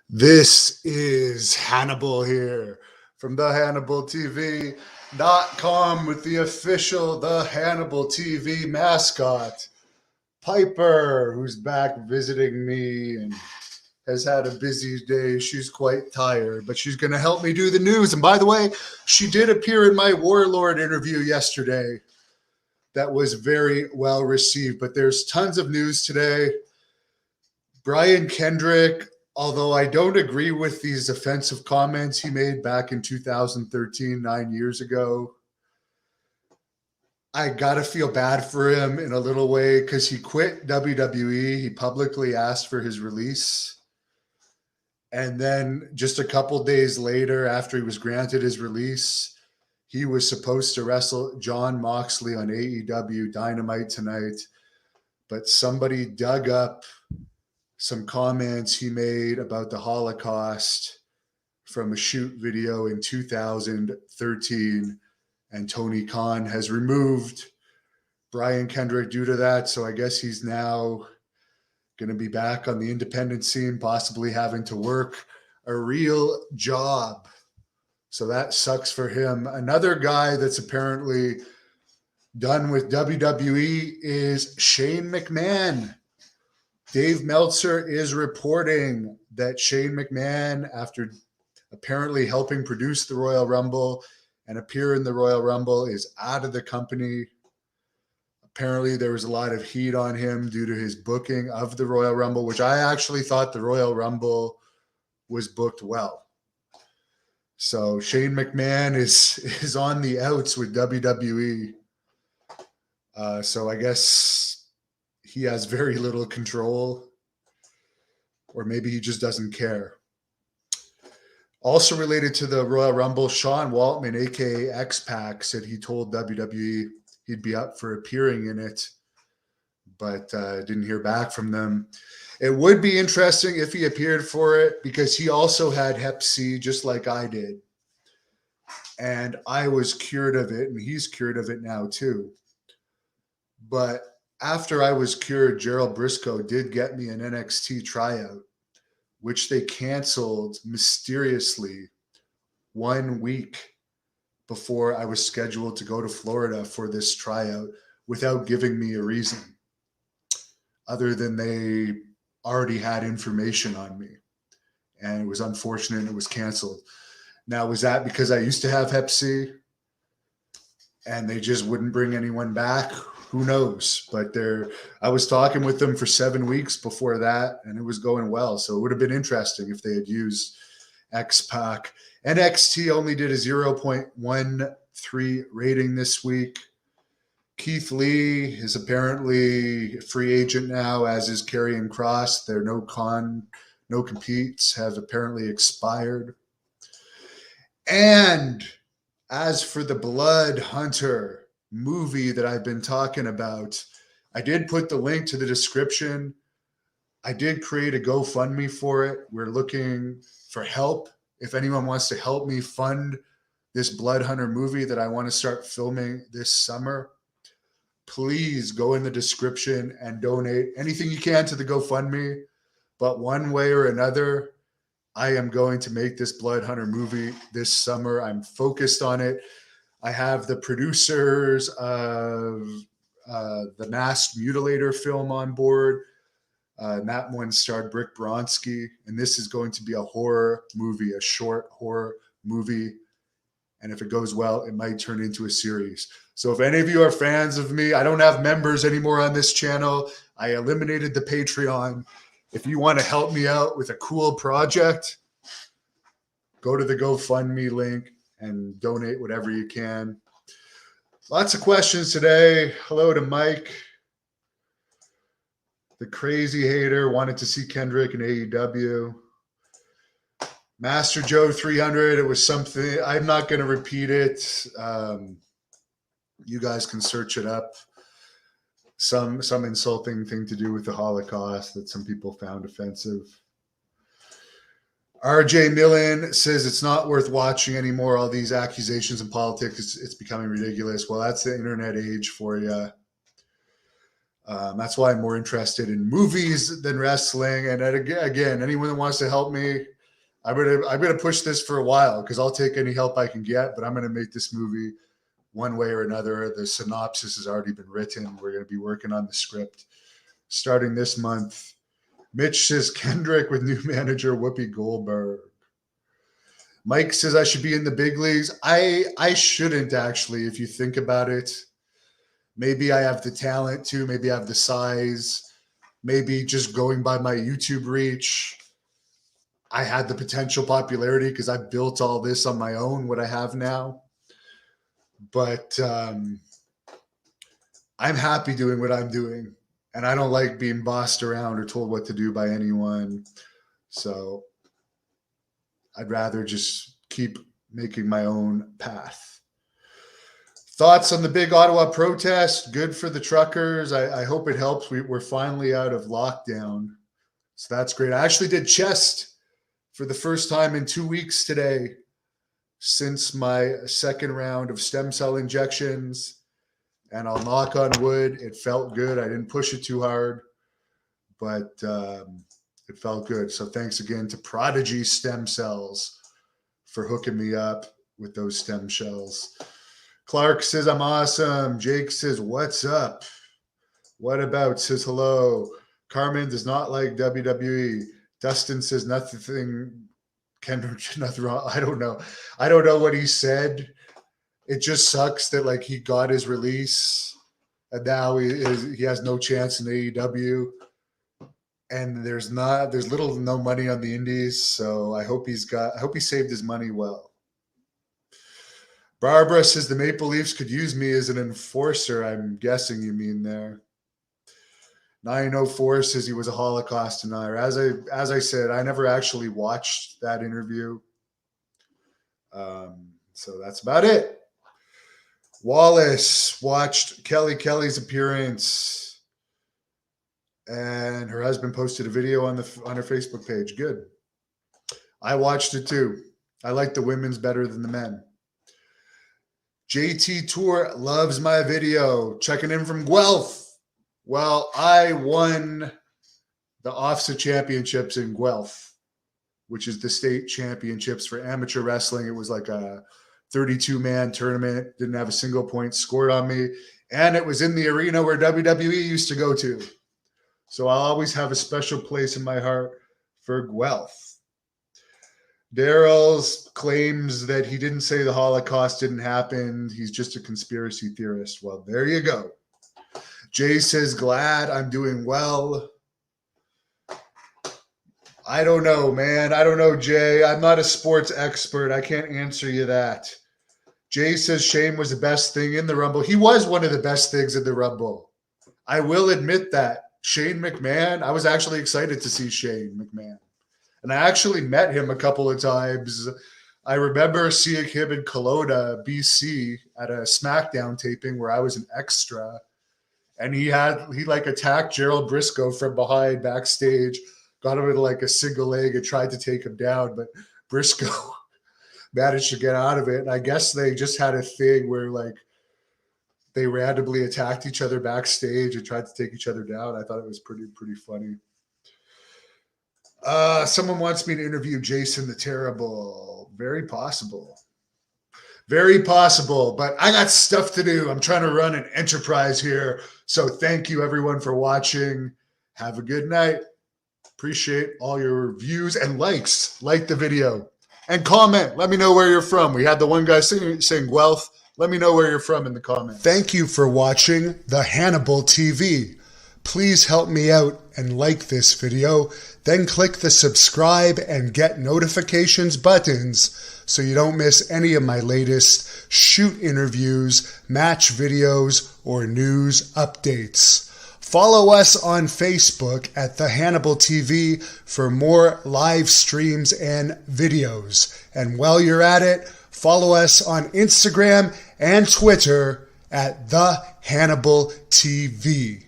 This is Hannibal here from the Hannibal TV.com with the official The Hannibal TV mascot, Piper, who's back visiting me and has had a busy day. She's quite tired, but she's going to help me do the news. And by the way, she did appear in my Warlord interview yesterday. That was very well received, but there's tons of news today. Brian Kendrick, although I don't agree with these offensive comments he made back in 2013, 9 years ago, I got to feel bad for him in a little way because he quit WWE. He publicly asked for his release. And then just a couple days later, after he was granted his release, he was supposed to wrestle John Moxley on AEW Dynamite tonight. But somebody dug up some comments he made about the Holocaust from a shoot video in 2013, and Tony Khan has removed Brian Kendrick due to that. So I guess he's now going to be back on the independent scene, possibly having to work a real job. So that sucks for him. Another guy that's apparently done with WWE is Shane McMahon. Dave Meltzer is reporting that Shane McMahon, after apparently helping produce the Royal Rumble and appear in the Royal Rumble, is out of the company. Apparently, there was a lot of heat on him due to his booking of the Royal Rumble, which I actually thought the Royal Rumble was booked well. So Shane McMahon is on the outs with WWE. So I guess he has very little control, or maybe he just doesn't care. Also related to the Royal Rumble, Sean Waltman, aka X-Pac, said he told WWE he'd be up for appearing in it, but didn't hear back from them. It would be interesting if he appeared for it because he also had Hep C just like I did. And I was cured of it, and he's cured of it now too. But after I was cured, Gerald Briscoe did get me an NXT tryout, which they canceled mysteriously 1 week before I was scheduled to go to Florida for this tryout without giving me a reason, other than they already had information on me. And it was unfortunate and it was canceled. Now, was that because I used to have Hep C and they just wouldn't bring anyone back? Who knows? But I was talking with them for 7 weeks before that, and it was going well. So it would have been interesting if they had used X-Pac. NXT only did a 0.13 rating this week. Keith Lee is apparently a free agent now, as is Karrion Kross. Their no competes have apparently expired. And as for the Blood Hunter movie that I've been talking about, I did put the link to the description. I did create a GoFundMe for it. We're looking for help. If anyone wants to help me fund this Blood Hunter movie that I want to start filming this summer, please go in the description and donate anything you can to the GoFundMe. But one way or another, I am going to make this Blood Hunter movie this summer. I'm focused on it. I have the producers of the Masked Mutilator film on board. And that one starred Brick Bronski. And this is going to be a horror movie, a short horror movie. And if it goes well, it might turn into a series. So if any of you are fans of me, I don't have members anymore on this channel. I eliminated the Patreon. If you want to help me out with a cool project, go to the GoFundMe link and donate whatever you can. Lots of questions today. Hello to Mike. The crazy hater wanted to see Kendrick in AEW. Master Joe 300, it was something. I'm not going to repeat it. You guys can search it up. Some insulting thing to do with the Holocaust that some people found offensive. RJ Millen says it's not worth watching anymore. All these accusations in politics, it's becoming ridiculous. Well, that's the internet age for you. That's why I'm more interested in movies than wrestling. And again, anyone that wants to help me, I'm gonna push this for a while because I'll take any help I can get. But I'm gonna make this movie one way or another. The synopsis has already been written. We're gonna be working on the script starting this month. Mitch says Kendrick with new manager Whoopi Goldberg. Mike says I should be in the big leagues. I shouldn't actually, if you think about it. Maybe I have the talent to, maybe I have the size, maybe just going by my YouTube reach, I had the potential popularity because I built all this on my own, what I have now. But I'm happy doing what I'm doing. And I don't like being bossed around or told what to do by anyone. So I'd rather just keep making my own path. Thoughts on the big Ottawa protest? Good for the truckers. I hope it helps. We're finally out of lockdown. So that's great. I actually did chest for the first time in 2 weeks today since my second round of stem cell injections. And I'll knock on wood. It felt good. I didn't push it too hard, but it felt good. So thanks again to Prodigy Stem Cells for hooking me up with those stem cells. Clark says, I'm awesome. Jake says, what's up? What about says hello. Carmen does not like WWE. Dustin says nothing. Kendrick, nothing wrong. I don't know. I don't know what he said. It just sucks that like he got his release and now he has no chance in AEW. And there's little to no money on the indies. So I hope he saved his money well. Barbara says the Maple Leafs could use me as an enforcer. I'm guessing you mean there. 904 says he was a Holocaust denier. As I said, I never actually watched that interview. So that's about it. Wallace watched Kelly's appearance, and her husband posted a video on her Facebook page. Good. I watched it too. I like the women's better than the men. JT Tour loves my video. Checking in from Guelph. Well, I won the OFSA championships in Guelph, which is the state championships for amateur wrestling. It was like a 32-man tournament. Didn't have a single point scored on me. And it was in the arena where WWE used to go to. So I'll always have a special place in my heart for Guelph. Daryl's claims that he didn't say the Holocaust didn't happen. He's just a conspiracy theorist. Well, there you go. Jay says, glad I'm doing well. I don't know, man. I don't know, Jay. I'm not a sports expert. I can't answer you that. Jay says Shane was the best thing in the Rumble. He was one of the best things in the Rumble. I will admit that. Shane McMahon, I was actually excited to see Shane McMahon. And I actually met him a couple of times. I remember seeing him in Kelowna, BC at a SmackDown taping where I was an extra. And he like attacked Gerald Briscoe from behind backstage, got him into like a single leg and tried to take him down. But Briscoe managed to get out of it. And I guess they just had a thing where like they randomly attacked each other backstage and tried to take each other down. I thought it was pretty funny. Someone wants me to interview Jason the Terrible. Very possible. Very possible, but I got stuff to do. I'm trying to run an enterprise here. So thank you everyone for watching. Have a good night. Appreciate all your views and likes. Like the video and comment. Let me know where you're from. We had the one guy saying Guelph. Let me know where you're from in the comments. Thank you for watching the Hannibal TV. Please help me out and like this video. Then click the subscribe and get notifications buttons so you don't miss any of my latest shoot interviews, match videos, or news updates. Follow us on Facebook at The Hannibal TV for more live streams and videos. And while you're at it, follow us on Instagram and Twitter at The Hannibal TV.